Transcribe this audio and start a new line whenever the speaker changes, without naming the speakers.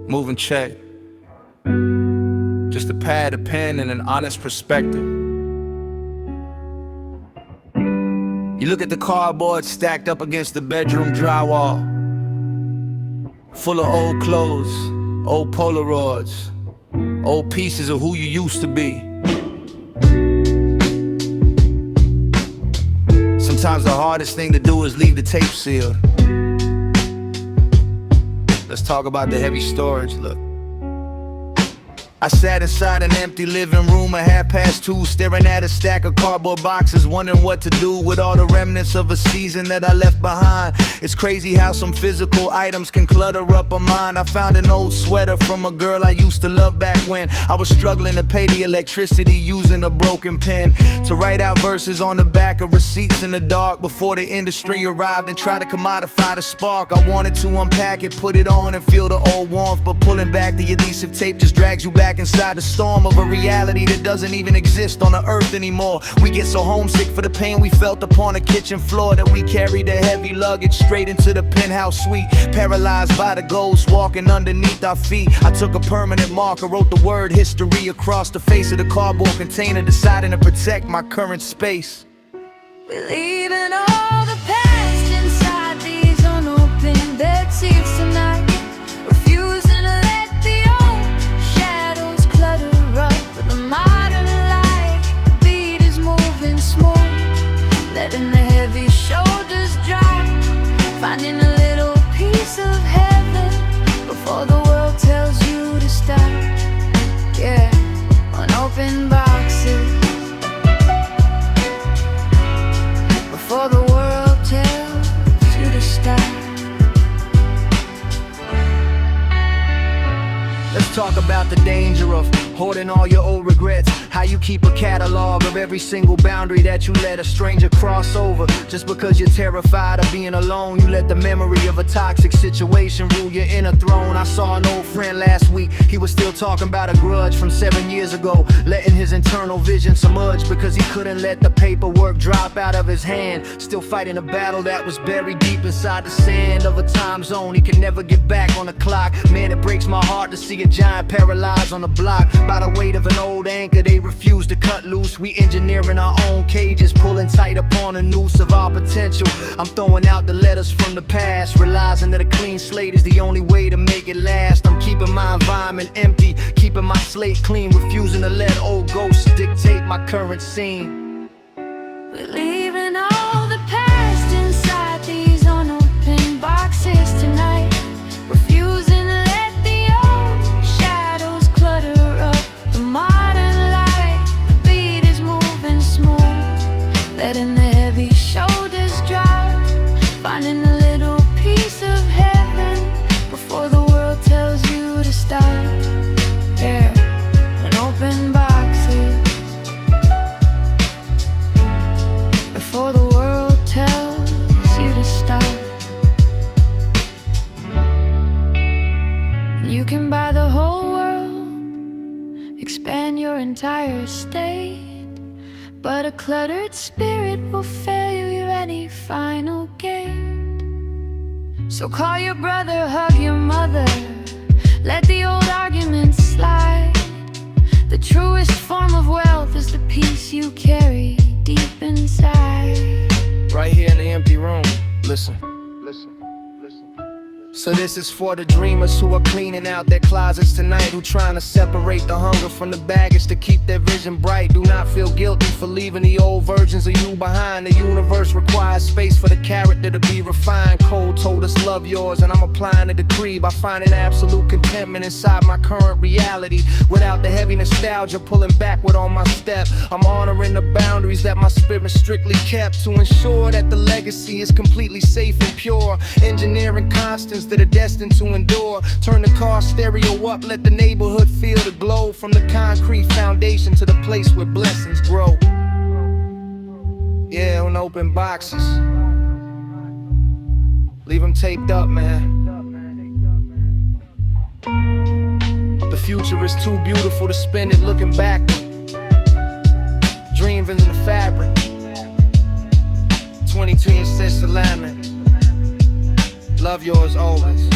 moving check. Just a pad, a pen, and an honest perspective. You look at the cardboard stacked up against the bedroom drywall, full of old clothes, old Polaroids, old pieces of who you used to be. Sometimes the hardest thing to do is leave the tape sealed. Let's talk about the heavy storage. Look, I sat inside an empty living room at 2:30, staring at a stack of cardboard boxes, wondering what to do with all the remnants of a season that I left behind. It's crazy how some physical items can clutter up a mind. I found an old sweater from a girl I used to love back when I was struggling to pay the electricity using a broken pen, to write out verses on the back of receipts in the dark before the industry arrived and tried to commodify the spark. I wanted to unpack it, put it on and feel the old warmth, but pulling back the adhesive tape just drags you back inside the storm of a reality that doesn't even exist on the earth anymore. We get so homesick for the pain we felt upon the kitchen floor that we carried the heavy luggage straight into the penthouse suite, paralyzed by the ghosts walking underneath our feet. I took a permanent marker, wrote the word history across the face of the cardboard container, deciding to protect my current space.
We're leaving all the past inside these unopened bed seats tonight, refusing to let the old shadows clutter up with the modern light. The beat is moving smooth, letting the heavy shoulders drop, finding a little piece of heaven before the world tells you to stop. Yeah, unopened boxes before the world tells you to stop.
Let's talk about the danger of hoarding all your old regrets. How you keep a catalog of every single boundary that you let a stranger cross over. Just because you're terrified of being alone, you let the memory of a toxic situation rule your inner throne. I saw an old friend last week, he was still talking about a grudge from 7 years ago, letting his internal vision submerge because he couldn't let the paperwork drop out of his hand. Still fighting a battle that was buried deep inside the sand of a time zone he can never get back on the clock. Man, it breaks my heart to see a giant paralyzed on the block by the weight of an old anchor they refuse to cut loose. We engineering our own cages, pulling tight upon a noose of our potential. I'm throwing out the letters from the past, realizing that a clean slate is the only way to make it last. I'm keeping my environment empty, keeping my slate clean, refusing to let old ghosts dictate my current scene.
We're leaving all the past inside these unopened boxes tonight, refusing to let the old shadows clutter up the modern light. The beat is moving smooth, letting the heavy shoulders drop, finding a little piece of heaven before the world tells you to stop. Yeah, unopened boxes before the world tells you to stop. You can buy the whole world, expand your entire estate, but a cluttered spirit will fail you any final gate. So call your brother, hug your mother, let the old arguments slide. The truest form of wealth is the peace you carry deep inside.
Right here in the empty room, listen. So this is for the dreamers who are cleaning out their closets tonight, who trying to separate the hunger from the baggage to keep their vision bright. Do not feel guilty for leaving the old versions of you behind. The universe requires space for the character to be refined. Cole told us love yours, and I'm applying a decree by finding absolute contentment inside my current reality, without the heavy nostalgia pulling backward on my step. I'm honoring the boundaries that my spirit strictly kept, to ensure that the legacy is completely safe and pure. Engineering constants that are destined to endure. Turn the car stereo up, let the neighborhood feel the glow, from the concrete foundation to the place where blessings grow. Yeah, unopened boxes, leave them taped up, man. The future is too beautiful to spend it looking back. Dreams in the fabric, 22 inch alignment. Love yours always.